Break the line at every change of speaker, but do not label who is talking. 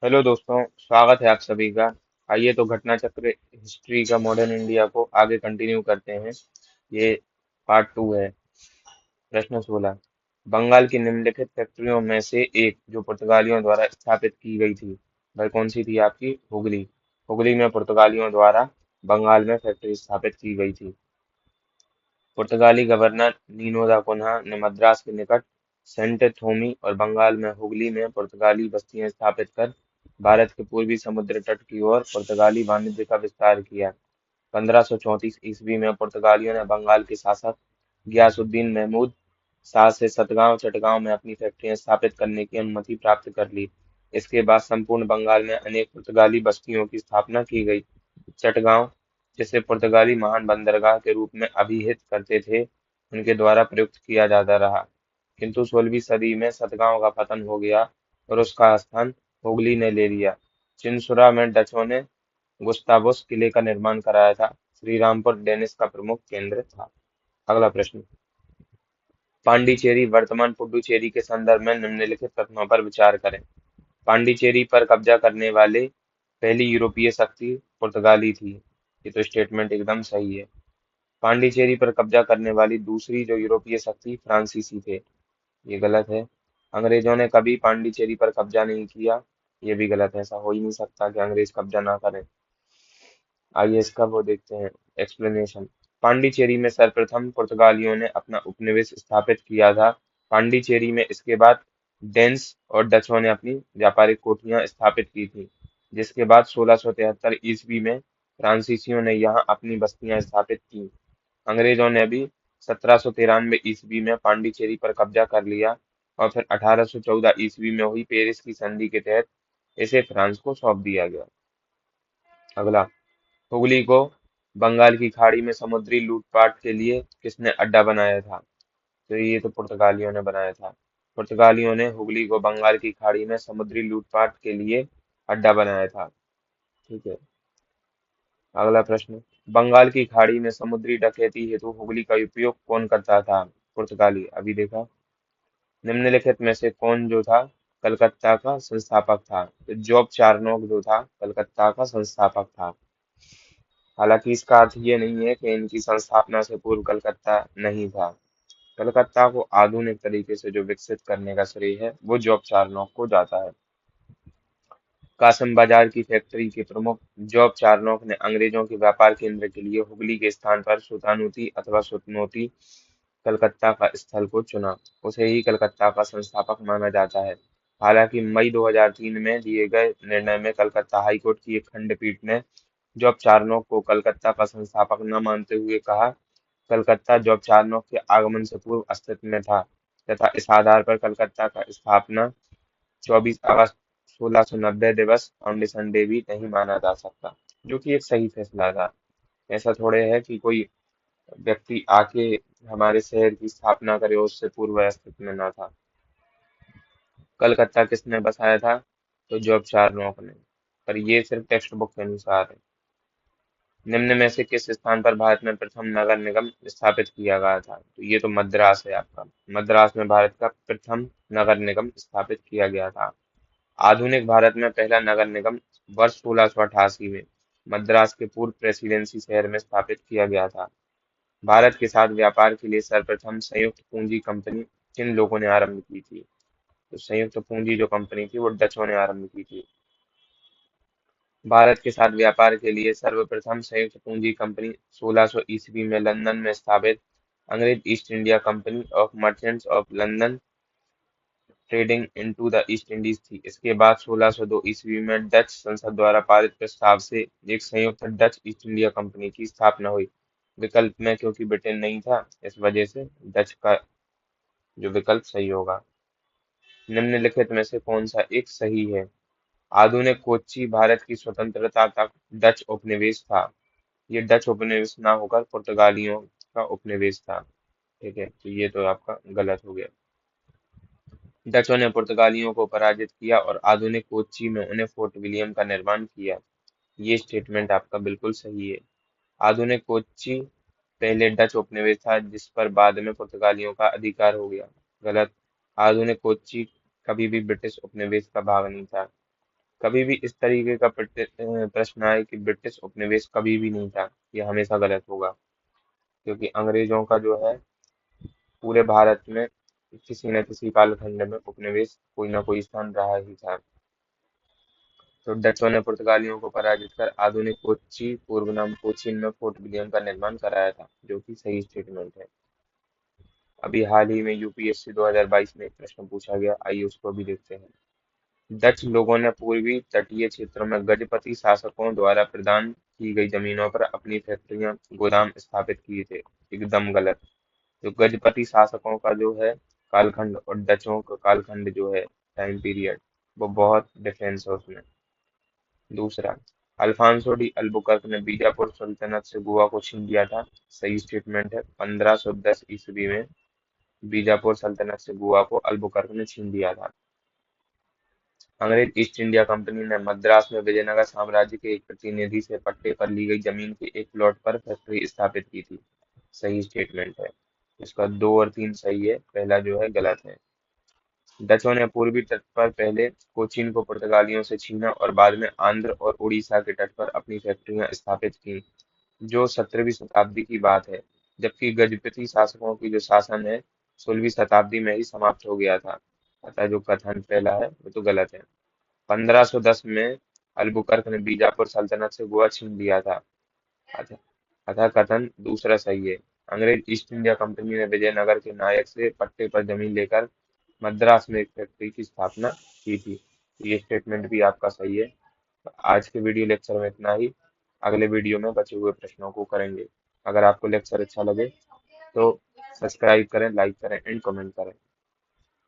Hello दोस्तों, स्वागत है आप सभी का। आइए तो घटना चक्र हिस्ट्री का मॉडर्न इंडिया को आगे कंटिन्यू करते हैं। ये पार्ट 2 है। प्रश्न 16। बंगाल की निम्नलिखित फैक्ट्रियों में से एक जो पुर्तगालियों द्वारा स्थापित की गई थी, वह कौन सी थी? आपकी हुगली। हुगली में पुर्तगालियों द्वारा बंगाल में फैक्ट्री स्थापित की गई थी। पुर्तगाली गवर्नर नीनो दा कोन्हा ने मद्रास के निकट सेंट थोमी और बंगाल में हुगली में पुर्तगाली बस्तियां स्थापित कर भारत के पूर्वी समुद्र तट की ओर पुर्तगाली वाणिज्य का विस्तार किया। 1534 ईस्वी में पुर्तगालियों ने बंगाल के शासक गयासुद्दीन महमूद शाह से सतगांव चटगांव में अपनी फैक्ट्रियां स्थापित करने की अनुमति प्राप्त कर ली। इसके बाद संपूर्ण बंगाल में अनेक पुर्तगाली बस्तियों की स्थापना की गई। चटगांव, जिसे पुर्तगाली महान बंदरगाह के रूप में अभिहित करते थे, उनके द्वारा प्रयुक्त किया जाता रहा। किंतु 16वीं सदी में सतगांव का पतन हो गया और उसका स्थान हुगली ने ले लिया। चिनसुरा में डचों ने गुस्तावुस किले का निर्माण कराया था। श्रीरामपुर डेनिस का प्रमुख केंद्र था। अगला प्रश्न। पांडिचेरी वर्तमान पुडुचेरी के संदर्भ में निम्नलिखित कथनों पर विचार करें। पांडिचेरी पर कब्जा करने वाले पहली यूरोपीय शक्ति पुर्तगाली थी। ये तो स्टेटमेंट एकदम सही है। पांडिचेरी पर कब्जा करने वाली दूसरी जो यूरोपीय शक्ति फ्रांसीसी थे। ये गलत है। अंग्रेजों ने कभी पांडिचेरी पर कब्जा नहीं किया। ये भी गलत है। ऐसा हो ही नहीं सकता कि अंग्रेज कब्जा ना करें। आइए इसका वो देखते हैं एक्सप्लेनेशन। पांडिचेरी में सर्वप्रथम पुर्तगालियों ने अपना उपनिवेश स्थापित किया था। पांडिचेरी में इसके बाद डेन्स और डचों ने अपनी व्यापारिक कोठियां स्थापित की थी, जिसके बाद 1673 ईस्वी में फ्रांसीसियों ने यहाँ अपनी बस्तियां स्थापित की। अंग्रेजों ने भी 1793 ईस्वी में पांडिचेरी पर कब्जा कर लिया और फिर 1814 ईस्वी में हुई पेरिस की संधि के तहत इसे फ्रांस को सौंप दिया गया। अगला। हुगली को बंगाल की खाड़ी में समुद्री लूटपाट के लिए किसने अड्डा बनाया था? तो ये तो पुर्तगालियों ने बनाया था। पुर्तगालियों ने हुगली को बंगाल की खाड़ी में समुद्री लूटपाट के लिए अड्डा बनाया था। ठीक है। अगला प्रश्न। बंगाल की खाड़ी में समुद्री डकैती हेतु हुगली का उपयोग कौन करता था? पुर्तगाली। अभी देखा। निम्नलिखित में से कौन जो था कलकत्ता का संस्थापक था? तो जॉब चार्नोक जो था कलकत्ता का संस्थापक था। हालांकि इसका अर्थ ये नहीं है कि इनकी संस्थापना से पूर्व कलकत्ता नहीं था। कलकत्ता को आधुनिक तरीके से जो विकसित करने का श्रेय है वो जॉब चार्नोक को जाता है। कासिम बाजार की फैक्ट्री के प्रमुख जॉब चार्नोक ने अंग्रेजों के व्यापार केंद्र के लिए हुगली के स्थान पर सुतानुती अथवा सुतनोती कलकत्ता का स्थल को चुना। उसे ही कलकत्ता का संस्थापक माना जाता है। हालांकि मई 2003 में दिए गए निर्णय में कलकत्ता हाईकोर्ट की एक खंडपीठ ने जॉब चार्नोक को कलकत्ता का संस्थापक न मानते हुए कहा, कलकत्ता जॉब चार्नोक के आगमन से पूर्व अस्तित्व में था तथा इस आधार पर कलकत्ता का स्थापना 24 अगस्त 1690 दिवस फाउंडेशन डे भी नहीं माना जा सकता, जो कि एक सही फैसला था। ऐसा थोड़े है कि कोई व्यक्ति आके हमारे शहर की स्थापना करे और उससे पूर्व अस्तित्व में ना था। कलकत्ता किसने बसाया था? तो जॉब चार्नोक ने। पर ये सिर्फ टेक्स्ट बुक के अनुसार है। निम्न में से किस स्थान पर भारत में प्रथम नगर निगम स्थापित किया गया था? तो ये तो मद्रास है आपका। मद्रास में भारत का प्रथम नगर निगम स्थापित किया गया था। आधुनिक भारत में पहला नगर निगम वर्ष 1688 में मद्रास के पूर्व प्रेसिडेंसी शहर में स्थापित किया गया था। भारत के साथ व्यापार के लिए सर्वप्रथम संयुक्त पूंजी कंपनी किन लोगों ने आरंभ की थी? तो संयुक्त पूंजी जो कंपनी थी वो डचों ने आरंभ की थी। भारत के साथ व्यापार के लिए सर्वप्रथम संयुक्त पूंजी कंपनी 1600 ईस्वी में लंदन में स्थापित अंग्रेज east India company of merchants of London trading into the east Indies थी। इसके बाद 1602 ईस्वी में डच संसद द्वारा पारित प्रस्ताव से एक संयुक्त डच ईस्ट इंडिया कंपनी की स्थापना हुई। विकल्प में क्योंकि ब्रिटेन नहीं था, इस वजह से डच का जो विकल्प सही होगा। निम्नलिखित में से कौन सा एक सही है? आधुनिक कोच्चि भारत की स्वतंत्रता तक डच उपनिवेश था। ये डच उपनिवेश ना होकर पुर्तगालियों का उपनिवेश था। ठीक है, तो ये तो आपका गलत हो गया। डचों ने पुर्तगालियों को पराजित किया और आधुनिक कोच्चि में उन्हें फोर्ट विलियम का निर्माण किया। ये स्टेटमेंट आपका बिल्कुल सही है। आधुनिक कोच्चि पहले डच उपनिवेश था जिस पर बाद में पुर्तगालियों का अधिकार हो गया। गलत। आधुनिक कोच्चि कभी भी ब्रिटिश उपनिवेश का भाग नहीं था। कभी भी इस तरीके का प्रश्न आए कि ब्रिटिश उपनिवेश कभी भी नहीं था, ये हमेशा गलत होगा, क्योंकि अंग्रेजों का जो है पूरे भारत में किसी न किसी कालखंड में उपनिवेश कोई ना कोई स्थान रहा ही था। तो डचों ने पुर्तगालियों को पराजित कर आधुनिक कोच्चि पूर्व नाम कोचीन में फोर्ट विलियम का निर्माण कराया था, जो कि सही स्टेटमेंट है। अभी हाल ही में यूपीएससी 2022 में एक प्रश्न पूछा गया, आइए उसको भी देखते हैं। डच लोगों ने पूर्वी तटीय क्षेत्रों में गजपति शासकों द्वारा प्रदान की गई जमीनों पर अपनी फैक्ट्रियां गोदाम स्थापित किए थे। एकदम गलत। जो गजपति शासकों का जो है कालखंड और डचों का कालखंड जो है टाइम पीरियड, वो बहुत डिफरेंस है उसमें। दूसरा, अल्फांसो डी अल्बुकर्क ने बीजापुर सल्तनत से गोवा को छीन लिया था। सही स्टेटमेंट है। 1510 ईस्वी में बीजापुर सल्तनत से गोवा को अल्बुकर्क ने छीन लिया था। अंग्रेज ईस्ट इंडिया कंपनी ने मद्रास में विजयनगर साम्राज्य के एक प्रतिनिधि से पट्टे पर ली गई जमीन के एक प्लॉट पर फैक्ट्री स्थापित की थी। सही स्टेटमेंट है। इसका 2 और 3 सही है, पहला जो है गलत है। डचों ने पूर्वी तट पर पहले कोचीन को पुर्तगालियों से छीना और बाद में आंध्र और उड़ीसा के तट पर अपनी फैक्ट्रियां स्थापित की, जो 17वीं शताब्दी की बात है। जबकि गजपति शासकों की जो शासन है 16वीं शताब्दी में ही समाप्त हो गया था। अतः जो कथन पहला है वो तो गलत है। 1510 में अल्बुकर्क ने बीजापुर सल्तनत से गोवा छीन लिया था। अतः अतः कथन दूसरा सही है। अंग्रेज ईस्ट इंडिया कंपनी ने विजयनगर के नायक से पट्टे पर जमीन लेकर मद्रास में एक फैक्ट्री की स्थापना की थी। ये स्टेटमेंट भी आपका सही है। तो आज के वीडियो लेक्चर में इतना ही। अगले वीडियो में बचे हुए प्रश्नों को करेंगे। अगर आपको लेक्चर अच्छा लगे तो सब्सक्राइब करें, लाइक करें एंड कमेंट करें।